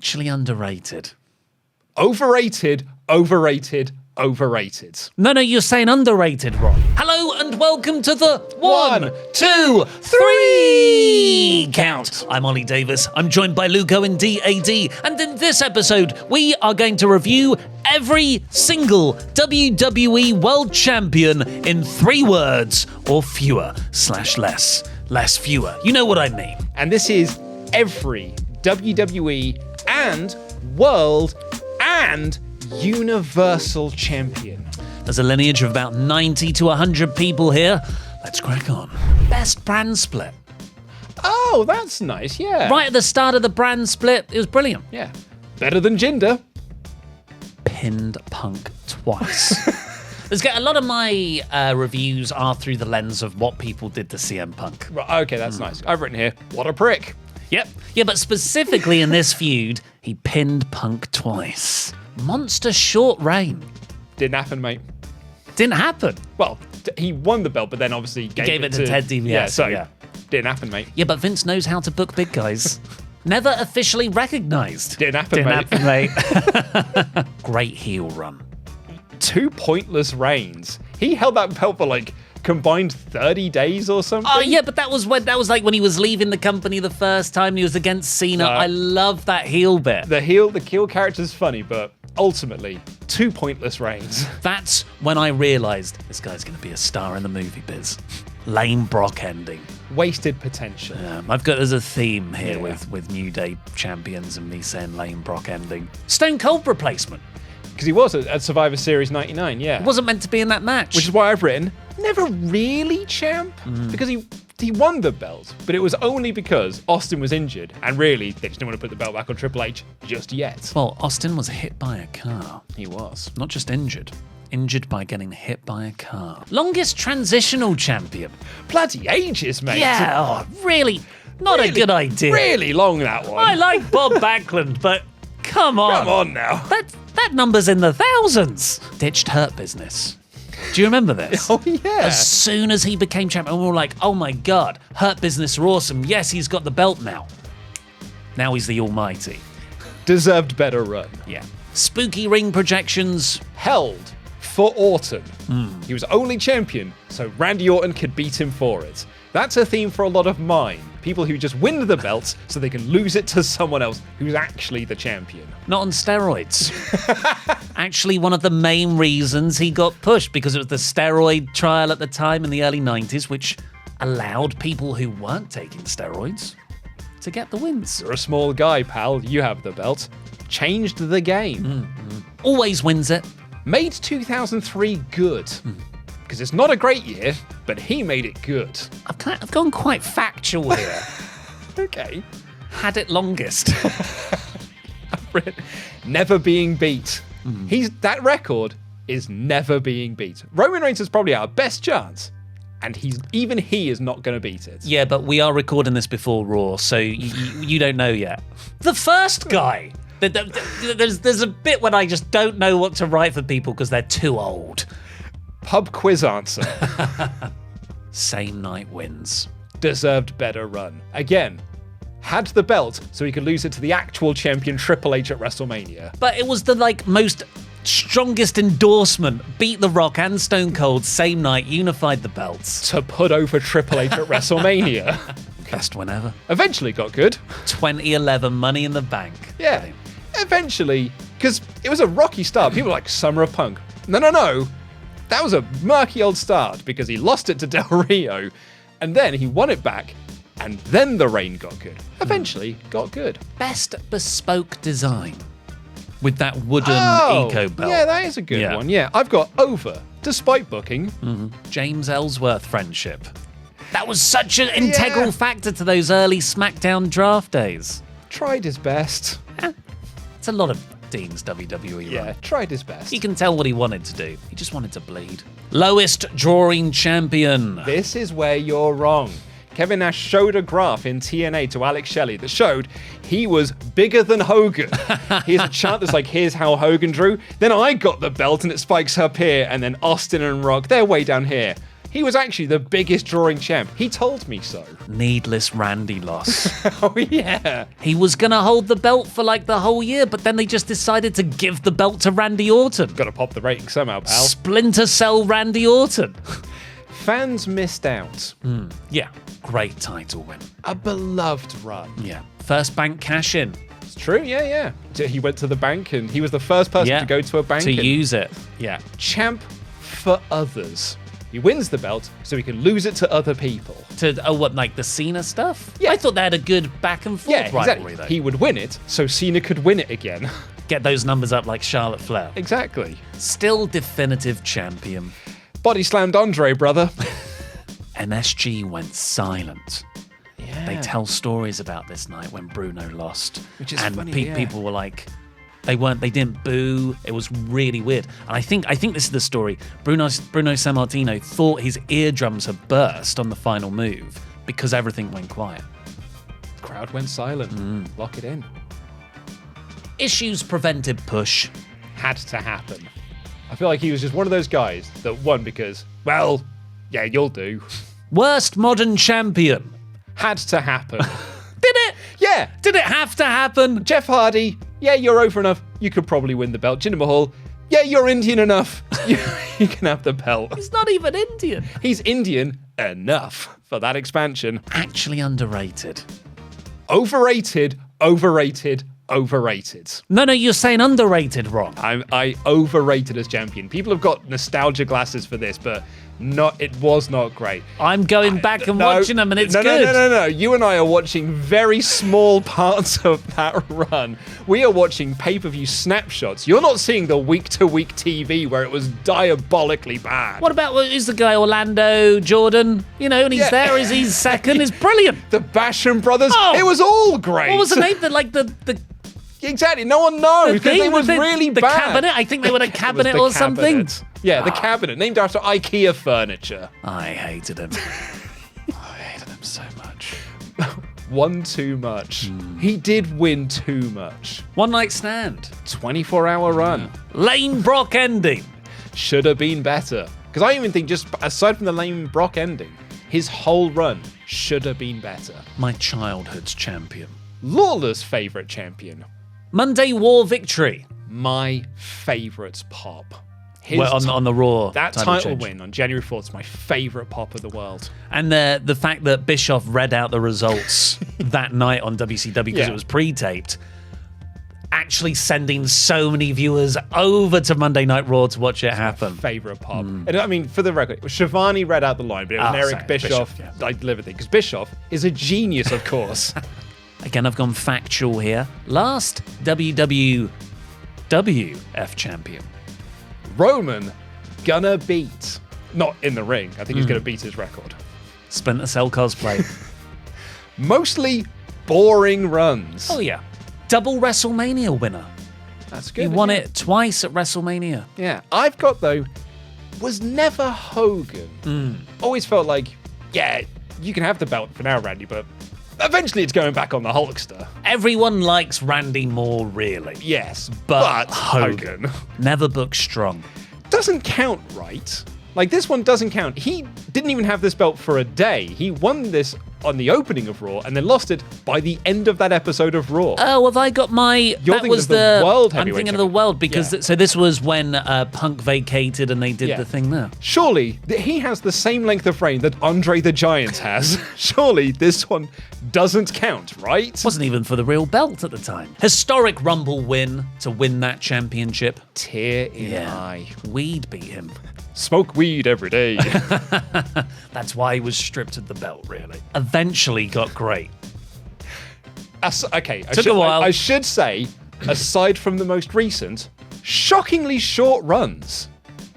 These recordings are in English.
actually underrated? Overrated, overrated, overrated. No, you're saying underrated, Ron. Hello and welcome to the 1, 2, 3 count. I'm Ollie Davis. I'm joined by Luke Owen, DAD. And in this episode, we are going to review every single WWE World Champion in 3 words or fewer / less. Less, fewer. You know what I mean. And this is every WWE and World and Universal Champion. There's a lineage of about 90 to 100 people here. Let's crack on. Best brand split. Oh, that's nice, yeah. Right at the start of the brand split, it was brilliant. Yeah. Better than Jinder. Pinned Punk twice. A lot of my reviews are through the lens of what people did to CM Punk. Right, okay, that's nice. I've written here, what a prick. Yep. Yeah, but specifically in this feud, he pinned Punk twice. Monster short reign. Didn't happen, mate. Didn't happen. Well, he won the belt, but then obviously gave it to Ted DiBiase. Yeah, so didn't happen, mate. Yeah, but Vince knows how to book big guys. Never officially recognized. Didn't happen, mate. Great heel run. 2 pointless reigns. He held that belt for combined 30 days or something. Oh yeah, but that was when he was leaving the company the first time. He was against Cena. I love that heel bit. The heel character's funny, but ultimately 2 pointless reigns. That's when I realized this guy's going to be a star in the movie biz. Lame Brock ending. Wasted potential. There's a theme here with New Day champions and me saying lame Brock ending. Stone Cold replacement. Because he was at Survivor Series 99, yeah. It wasn't meant to be in that match. Which is why I've written, never really champ, because he won the belt, but it was only because Austin was injured, and really, they just didn't want to put the belt back on Triple H just yet. Well, Austin was hit by a car. He was. Not just injured. Injured by getting hit by a car. Longest transitional champion. Bloody ages, mate. Yeah, really, not a good idea. Really long, that one. I like Bob Backlund, but come on. Come on now. That number's in the thousands. Ditched Hurt Business. Do you remember this? Oh, yeah. As soon as he became champion, we were like, oh my God, Hurt Business are awesome. Yes, he's got the belt now. Now he's the almighty. Deserved better run. Yeah. Spooky ring projections. Held for Orton. He was only champion, so Randy Orton could beat him for it. That's a theme for a lot of mine. People who just win the belts so they can lose it to someone else who's actually the champion. Not on steroids. Actually, one of the main reasons he got pushed, because it was the steroid trial at the time in the early 90s, which allowed people who weren't taking steroids to get the wins. You're a small guy, pal. You have the belt. Changed the game. Always wins it. Made 2003 good. Because it's not a great year, but he made it good. I've gone quite factual here. Okay. Had it longest. Never being beat. That record is never being beat. Roman Reigns is probably our best chance, and even he is not going to beat it. Yeah, but we are recording this before Raw, so you don't know yet. The first guy. There's a bit when I just don't know what to write for people because they're too old. Pub quiz answer. Same night wins. Deserved better run. Again, had the belt so he could lose it to the actual champion Triple H at WrestleMania. But it was the most strongest endorsement. Beat The Rock and Stone Cold same night, unified the belts. To put over Triple H at WrestleMania. Best win ever. Eventually got good. 2011 Money in the Bank. Yeah. Eventually, because it was a rocky start. People were like, Summer of Punk. No. That was a murky old start because he lost it to Del Rio, and then he won it back, and then the reign got good. Eventually got good. Best bespoke design with that wooden eco belt. Yeah, that is a good one. Yeah, I've got over, despite booking. James Ellsworth friendship. That was such an integral factor to those early SmackDown draft days. Tried his best. It's a lot of Dean's WWE run. Yeah, tried his best. You can tell what he wanted to do. He just wanted to bleed. Lowest drawing champion. This is where you're wrong. Kevin Nash showed a graph in TNA to Alex Shelley that showed he was bigger than Hogan. Here's a chart that's like, here's how Hogan drew. Then I got the belt and it spikes up here, and then Austin and Rock, they're way down here. He was actually the biggest drawing champ. He told me so. Needless Randy loss. Oh, yeah. He was going to hold the belt for like the whole year, but then they just decided to give the belt to Randy Orton. Got to pop the rating somehow, pal. Splinter Cell Randy Orton. Fans missed out. Yeah, great title win. A beloved run. Yeah, first bank cash in. It's true, yeah. He went to the bank and he was the first person to go to a bank. To use it. Yeah. Champ for others. He wins the belt so he can lose it to other people. What, like the Cena stuff? Yeah. I thought they had a good back and forth rivalry, though. He would win it so Cena could win it again. Get those numbers up like Charlotte Flair. Exactly. Still definitive champion. Body slammed Andre, brother. MSG went silent. Yeah. They tell stories about this night when Bruno lost. Which is and funny, people were like, they didn't boo. It was really weird. And I think this is the story. Bruno Sammartino thought his eardrums had burst on the final move because everything went quiet. Crowd went silent. Lock it in. Issues prevented push. Had to happen. I feel like he was just one of those guys that won because, well, yeah, you'll do. Worst modern champion. Had to happen. Did it? Yeah. Did it have to happen? Jeff Hardy, yeah, you're over enough. You could probably win the belt. Jinder Mahal, yeah, you're Indian enough. You can have the belt. He's not even Indian. He's Indian enough for that expansion. Actually underrated. Overrated. No, you're saying underrated wrong. I overrated as champion. People have got nostalgia glasses for this, but it was not great. I'm going back and watching them, and it's good. No. You and I are watching very small parts of that run. We are watching pay-per-view snapshots. You're not seeing the week-to-week TV where it was diabolically bad. What about, who's the guy, Orlando Jordan? And he's there, he's second, it's brilliant. The Basham brothers, Oh! It was all great. What was the name? Exactly, no one knows because it was really the bad. Cabinet? I think they were a cabinet the or something. cabinet. Yeah, the cabinet, named after IKEA furniture. I hated him. I hated him so much. Won too much. He did win too much. One night stand. 24-hour run. Lane Brock ending. Should have been better. Because I even think, just aside from the lame Brock ending, his whole run should have been better. My childhood's champion. Lawler's favourite champion. Monday War victory. My favourite pop. On the Raw. That title win on January 4th is my favourite pop of the world. And the fact that Bischoff read out the results that night on WCW because it was pre-taped, actually sending so many viewers over to Monday Night Raw to watch it happen. Favourite pop. And I mean, for the record, Shivani read out the line, but it was Eric Bischoff I delivered it. Because Bischoff is a genius, of course. Again, I've gone factual here. Last WWF champion. Roman gonna beat. Not in the ring. I think he's gonna beat his record. Splinter Cell cosplay. Mostly boring runs. Oh, yeah. Double WrestleMania winner. That's good. He won it twice at WrestleMania. Yeah. I've got, though, was never Hogan. Always felt like, yeah, you can have the belt for now, Randy, but eventually it's going back on the Hulkster. Everyone likes Randy more, really. Yes, But Hogan. Never booked strong. Doesn't count, right? Like, this one doesn't count. He didn't even have this belt for a day. He won this on the opening of Raw and then lost it by the end of that episode of Raw. Oh, have I got my... You're that thinking was of the World I'm Heavyweight thinking of Champion. the World because... Yeah. So this was when Punk vacated and they did the thing there. Surely, he has the same length of reign that Andre the Giant has. Surely this one doesn't count, right? Wasn't even for the real belt at the time. Historic Rumble win to win that championship. Tear in eye. Weed beat him. Smoke weed every day. That's why he was stripped of the belt, really. Eventually got great. Okay. Took a while. I should say, aside from the most recent, shockingly short runs.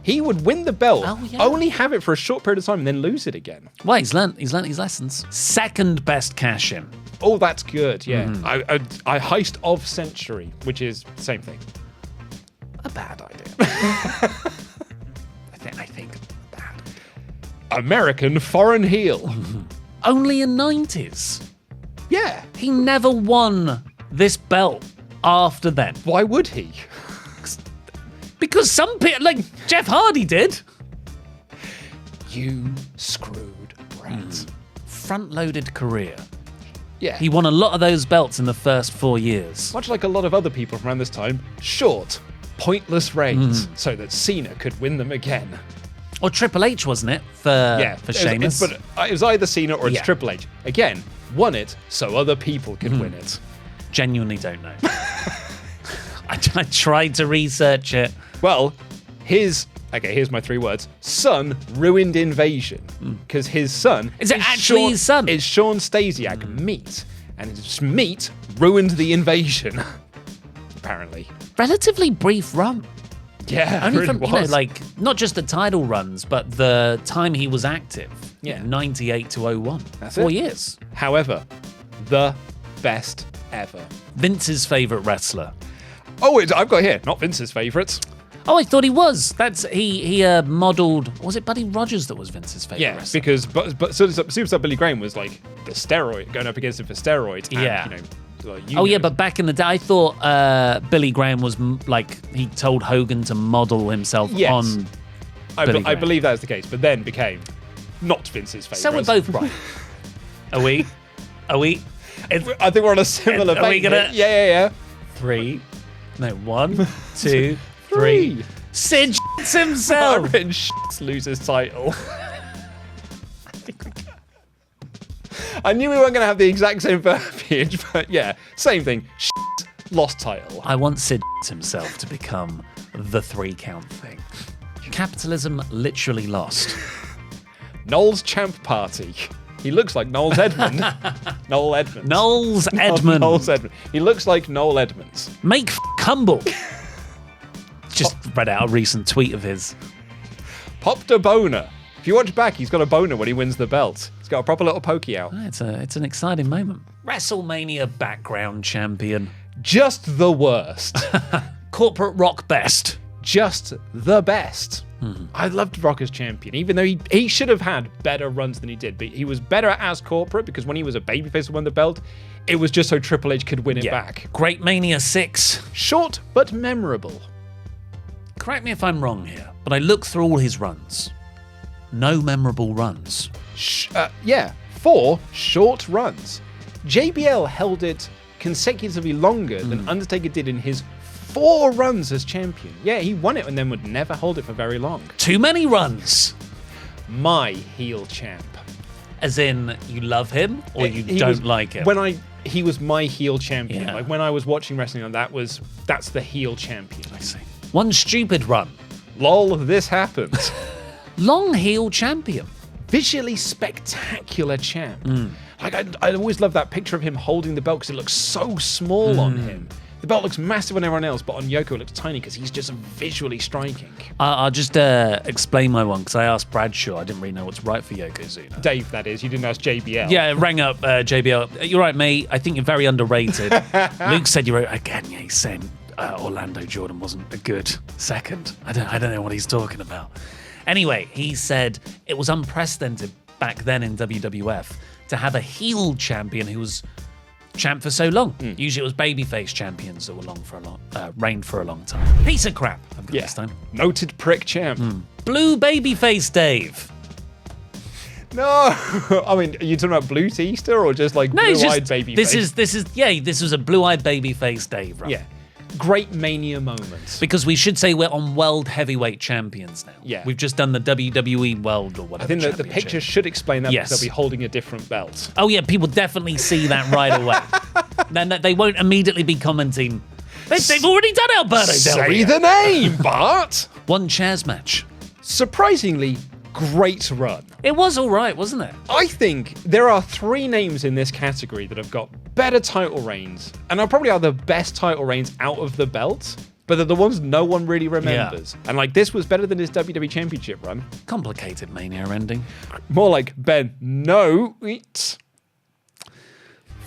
He would win the belt, only have it for a short period of time, and then lose it again. Well, he's learnt his lessons. Second best cash-in. Oh, that's good, yeah. I heist of century, which is the same thing. A bad idea. I think bad. American foreign heel. Only in 90s. Yeah. He never won this belt after then. Why would he? Because some people, like Jeff Hardy did. You screwed Brett. Front-loaded career. Yeah. He won a lot of those belts in the first 4 years. Much like a lot of other people from around this time, short, pointless reigns so that Cena could win them again. Or Triple H, wasn't it, for Sheamus? But it was either Cena or it's Yeah. Triple H. Again, won it so other people could win it. Genuinely don't know. I tried to research it. Well, here's my 3 words. Son ruined Invasion. Because his son... Is it actually his son? It's Sean Stasiak, Meat. And his Meat ruined the Invasion. Apparently. Relatively brief run. Yeah, Only it from, really you know, was. like, not just the title runs, but the time he was active. Yeah. 98 to 01. That's 4 it. years. However, the best ever. Vince's favourite wrestler. Oh, I've got here. Not Vince's favourites. Oh, I thought he was. He modelled... Was it Buddy Rogers that was Vince's favourite Yeah, wrestler? because Superstar Billy Graham was like the steroid, going up against him for steroids. And, Yeah. You know, But back in the day, I thought Billy Graham was he told Hogan to model himself Yes. on I Billy Graham. believe that is the case, but then became not Vince's favourite. So we're both right. Are we? I think we're on a similar Are we vein. gonna- Yeah. 3. No, 1, 2, 3. Sid himself. Aaron loses title. I knew we weren't going to have the exact same verbiage, but yeah, same thing. Lost title. I want Sid himself to become the 3 count thing. Capitalism literally lost. Noel's Champ Party. He looks like Noel Edmond. Noel Edmonds. Knowles Edmund. Noel Edmond. He looks like Noel Edmonds. Make humble. Just read out a recent tweet of his. Popped a boner. If you watch back, he's got a boner when he wins the belt. He's got a proper little pokey out. It's an exciting moment. WrestleMania background champion. Just the worst. Corporate Rock best. Just the best. I loved Rock as champion, even though he should have had better runs than he did. But he was better as corporate because when he was a babyface and won the belt, it was just so Triple H could win it back. Great Mania 6. Short but memorable. Correct me if I'm wrong here, but I looked through all his runs. No memorable runs. 4 short runs. JBL held it consecutively longer than Undertaker did in his 4 runs as champion. Yeah, he won it and then would never hold it for very long. Too many runs. My heel champ. As in, you love him or you don't like him? He was my heel champion. Yeah. Like when I was watching wrestling, that's the heel champion. I see. One stupid run. Lol, this happened. Long heel champion. Visually spectacular champ. Like I always love that picture of him holding the belt because it looks so small on him. The belt looks massive on everyone else, but on Yoko it looks tiny because he's just visually striking. I'll just explain my one because I asked Bradshaw. I didn't really know what's right for Yokozuna. Dave, that is. You didn't ask JBL. Yeah, it rang up JBL. You're right, mate. I think you're very underrated. Luke said you're again. Yeah, he's saying Orlando Jordan wasn't a good second. I don't know what he's talking about. Anyway, he said it was unprecedented back then in WWF to have a heel champion who was champ for so long. Usually it was babyface champions that were reigned for a long time. Piece of crap. I've got this time. Noted prick champ. Blue babyface Dave. No, I mean, are you talking about Blue Easter or just like blue-eyed baby face? This was a blue-eyed babyface Dave, right? Yeah. Great Mania moments. Because we should say we're on World Heavyweight Champions now. Yeah. We've just done the WWE World or whatever. I think that the picture should explain that because they'll be holding a different belt. Oh yeah, people definitely see that right away. Then they won't immediately be commenting. They've already done Alberto Del Rio. Say the name, Bart! One chairs match. Surprisingly, great run. It was all right, wasn't it? I think there are 3 names in this category that have got better title reigns, and are probably the best title reigns out of the belt, but they're the ones no one really remembers. And like this was better than his WWE Championship run. Complicated Mania ending. More like Ben, no, it's...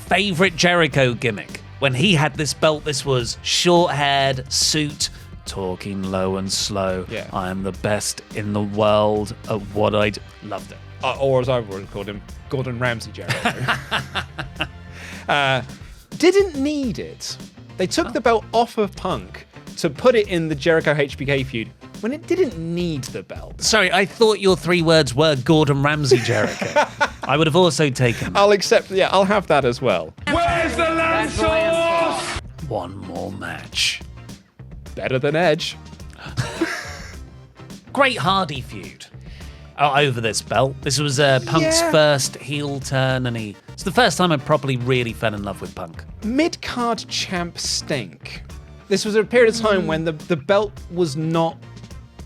Favorite Jericho gimmick. When he had this belt, this was short-haired, suit, talking low and slow. Yeah. I am the best in the world at what I do. Loved it. Or as I've always called him, Gordon Ramsay Jericho. Didn't need it. They took the belt off of Punk to put it in the Jericho HBK feud when it didn't need the belt. Sorry, I thought your 3 words were Gordon Ramsay Jericho. I would have also taken that. I'll accept, I'll have that as well. Where's the lamb sauce? One more match. Better than Edge. Great Hardy feud. Over this belt. This was Punk's first heel turn, and it's the first time I properly really fell in love with Punk. Mid-card champ stink. This was a period of time when the belt was not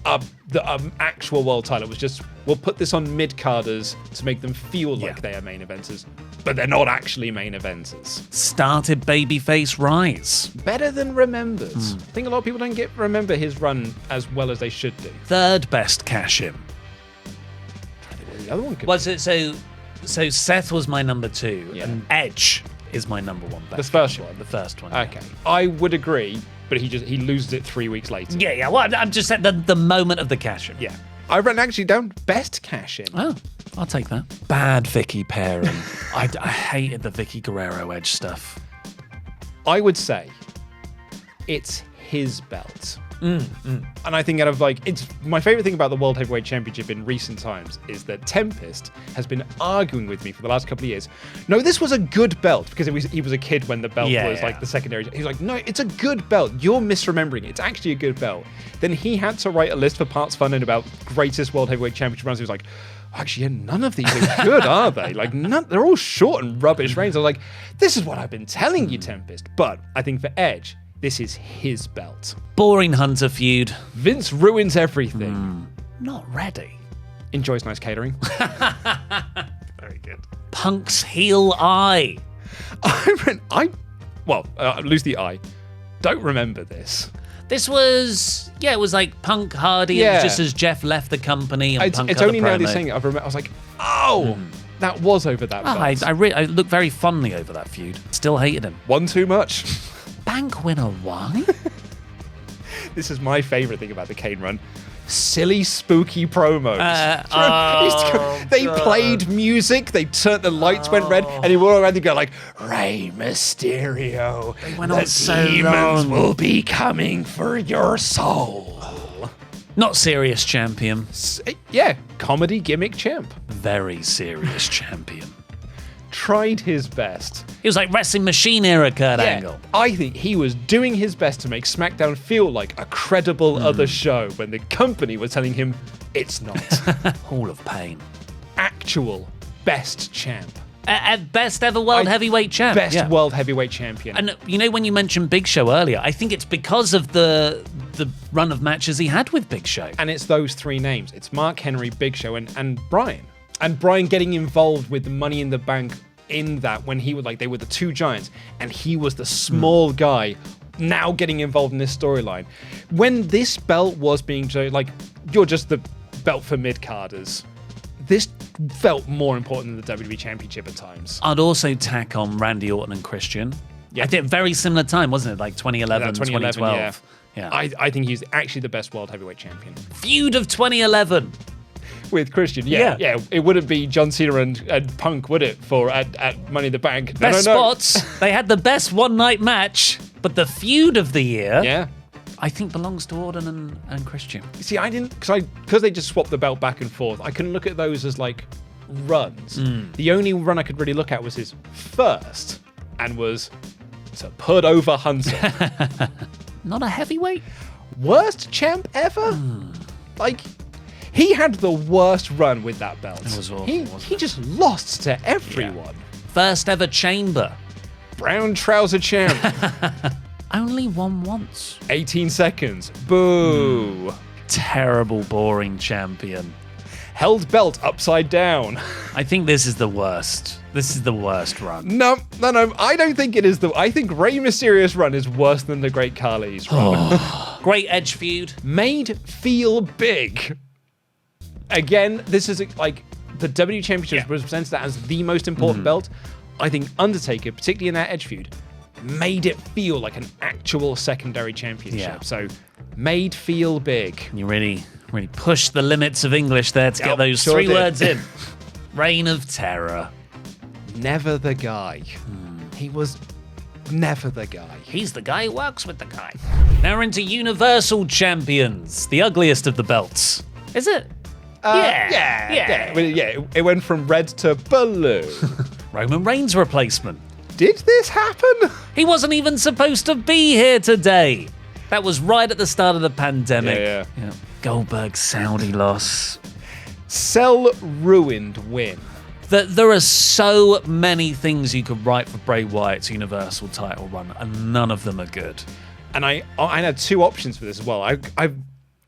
the actual world title. It was just, we'll put this on mid-carders to make them feel like they are main eventers, but they're not actually main eventers. Started babyface rise. Better than remembered. I think a lot of people don't remember his run as well as they should do. Third best cash-in. The other one could Was it so Seth was my number 2, and Edge is my number 1 best. The first one? The first one. Okay. I would agree, but he loses it 3 weeks later. Yeah. Well, I'm just saying the moment of the cash-in. Yeah. I ran actually down best cash-in. Oh, I'll take that. Bad Vicky pairing. I hated the Vicky Guerrero Edge stuff. I would say it's his belt. And I think it's my favorite thing about the World Heavyweight Championship in recent times is that Tempest has been arguing with me for the last couple of years. No, this was a good belt, because he was a kid when the belt was like the secondary. He's like, no, it's a good belt. You're misremembering it. It's actually a good belt. Then he had to write a list for Parts Funding about greatest World Heavyweight Championship runs. He was like, actually, none of these are good, are they? Like, they're all short and rubbish reigns. I was like, this is what I've been telling you, Tempest. But I think for Edge, this is his belt. Boring Hunter feud. Vince ruins everything. Not ready. Enjoys nice catering. Very good. Punk's heel eye. Lose the eye. Don't remember this. This was, it was like Punk Hardy. It was just as Jeff left the company. And Punk it's cut only the now promo. they're saying it. I was like, that was over that belt. I look very fondly over that feud. Still hated him. One too much. Bank winner, why? This is my favorite thing about the Kane run. Silly, spooky promos. They played music, the lights went red, and he went around and go like, Rey Mysterio, They went on so demons long. will be coming for your soul. Not serious champion. Comedy gimmick champ. Very serious champion. Tried his best. He was like Wrestling Machine era Kurt Angle. I think he was doing his best to make SmackDown feel like a credible other show when the company was telling him it's not. Hall of Pain. Actual best champ. At best ever world heavyweight champ. Best world heavyweight champion. And when you mentioned Big Show earlier, I think it's because of the run of matches he had with Big Show. And it's those 3 names. It's Mark Henry, Big Show, and Bryan. And Bryan getting involved with the Money in the Bank in that when he was they were the 2 giants, and he was the small guy now getting involved in this storyline. When this belt was being you're just the belt for mid-carders, this felt more important than the WWE Championship at times. I'd also tack on Randy Orton and Christian. I think very similar time, wasn't it? Like 2011, 2012. Yeah. I think he's actually the best world heavyweight champion. Feud of 2011. With Christian, it wouldn't be John Cena and Punk, would it? At Money in the Bank, Best spots. They had the best one-night match, but the feud of the year, I think belongs to Orton and Christian. See, I didn't because they just swapped the belt back and forth. I couldn't look at those as runs. The only run I could really look at was his first, and was to put over Hunter. Not a heavyweight. Worst champ ever. He had the worst run with that belt. It was awful, he just lost to everyone. First ever chamber. Brown trouser champ. Only won once. 18 seconds. Boo. Terrible, boring champion. Held belt upside down. I think this is the worst. This is the worst run. No. I don't think it is I think Rey Mysterio's run is worse than the Great Khali's run. Great Edge feud. Made feel big. Again, this is the WWE Championship was presented as the most important belt. I think Undertaker, particularly in that Edge feud, made it feel like an actual secondary championship. Yeah. So, made feel big. You really pushed the limits of English there to get those 3 words in. Reign of Terror. Never the guy. He was never the guy. He's the guy who works with the guy. Now we're into Universal Champions, the ugliest of the belts. Is it? Yeah. It went from red to blue. Roman Reigns' replacement. Did this happen? He wasn't even supposed to be here today. That was right at the start of the pandemic. Yeah. Goldberg's Saudi loss. Cell ruined win. There are so many things you could write for Bray Wyatt's Universal title run, and none of them are good. And I had two options for this as well. I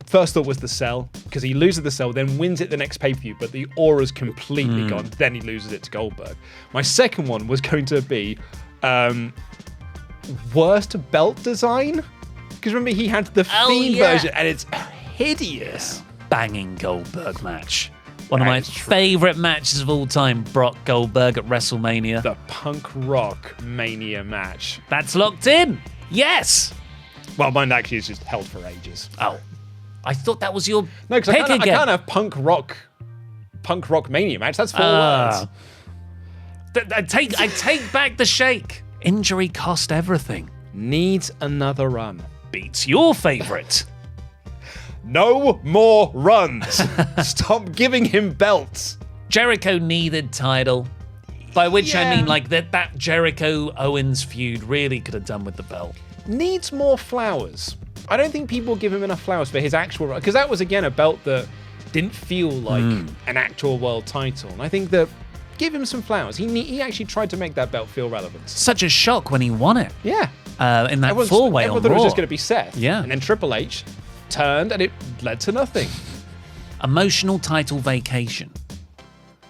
first thought was the Cell, because he loses the Cell, then wins it the next pay-per-view, but the aura's completely gone. Then he loses it to Goldberg. My second one was going to be worst belt design. Because remember, he had the Fiend version, and it's hideous. Banging Goldberg match. One of my favourite matches of all time, Brock Goldberg at WrestleMania. The Punk Rock Mania match. That's locked in. Yes. Well, mine actually is just held for ages. Oh, I thought that was your No, because pick I again. can't have Punk Rock Mania match. That's 4 words. I take back the shake. Injury cost everything. Needs another run. Beats your favourite. No more runs. Stop giving him belts. Jericho needed title. By which I mean like that Jericho-Owens feud really could have done with the belt. Needs more flowers. I don't think people give him enough flowers for his actual run. Because that was, again, a belt that didn't feel like an actual world title. And I think that give him some flowers. He actually tried to make that belt feel relevant. Such a shock when he won it. Yeah. In that four-way on Everyone thought it was Raw. just going to be Seth. Yeah. And then Triple H turned and it led to nothing. Emotional title vacation.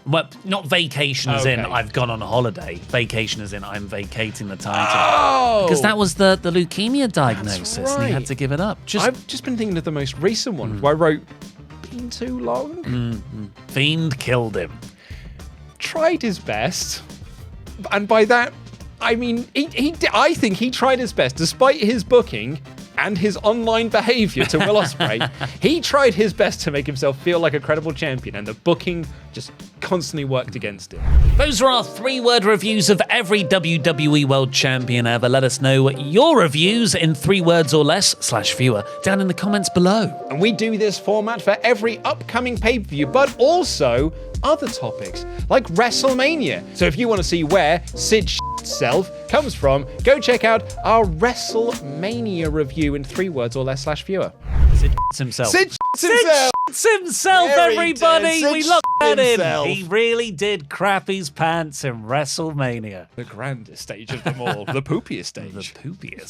Well, not vacation as in Okay. I've gone on a holiday. Vacation as in I'm vacating the title. Oh! Because that was the leukemia diagnosis and he had right. to give it up. I've just been thinking of the most recent one where I wrote, been too long? Fiend killed him. Tried his best. And by that, I mean, I think he tried his best, despite his booking and his online behavior to Will Ospreay. He tried his best to make himself feel like a credible champion, and the booking just constantly worked against him. Those are our 3-word reviews of every WWE World Champion ever. Let us know your reviews in 3 words or less / fewer down in the comments below. And we do this format for every upcoming pay-per-view, but also other topics, like WrestleMania. So if you want to see where Sid's self comes from, go check out our WrestleMania review in 3 words or less / fewer. Sid himself. Sid himself! Himself, There he everybody! did. We Sid locked that himself. in. He really did crap his pants in WrestleMania. The grandest stage of them all, the poopiest stage. The poopiest.